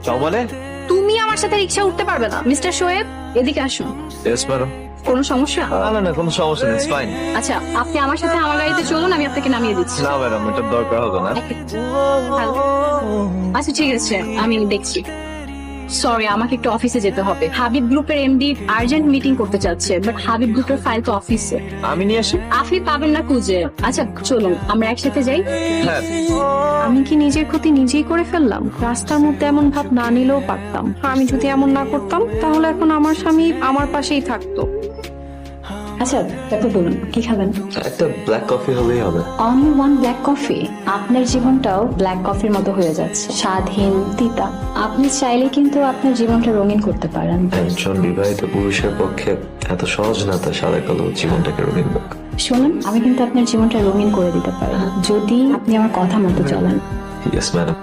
চল বলে তুমি আমার সাথে রিক্সা উঠতে পারবে না। মিস্টার শোয়েব, এদিকে আসুন। Yes madam. কোনো সমস্যা? না না কোনো সমস্যা নেই, ফাইন। আচ্ছা, আপনি আমার সাথে আমার গাড়িতে চলুন, আমি আপনাকে নামিয়ে দিচ্ছি। না ম্যাডাম, এটা দরকার হবে না। হ্যালো। আচ্ছা ঠিক আছে, আমি দেখছি। সরি, আমাকে একটু অফিসে যেতে হবে। হাবিব গ্রুপের এমডি আর্জেন্ট মিটিং করতে চাচ্ছে, বাট হাবিব গ্রুপের ফাইল তো অফিসে। আমি নিয়ে আসি। আপনি পাবেন না খুঁজে। আচ্ছা চলুন, আমরা একসাথে যাই। হ্যাঁ। আমি কি নিজের ক্ষতি নিজেই করে ফেললাম? রাস্তার মধ্যে এমন ভাব না নিলেও পারতাম। আমি যদি এমন না করতাম তাহলে এখন আমার স্বামী আমার পাশেই থাকতো। আচ্ছা তারপর বলুন, কি খাবেন? একটা ব্ল্যাক কফি হলেই হবে। Only one black coffee? আপনার জীবনটাও ব্ল্যাক কফির মতো হয়ে যাচ্ছে, স্বাদহীন, তিতা। আপনি চাইলে কিন্তু আপনার জীবনটা রঙিন করতে পারেন। একজন বিবাহিত পুরুষের পক্ষে এত সহজ না তার সাদা কালো জীবনটাকে রঙিন হোক। শুনুন, আমি কিন্তু আপনার জীবনটা রঙিন করে দিতে পারি যদি আপনি আমার কথা মতো চলেন। Yes madam.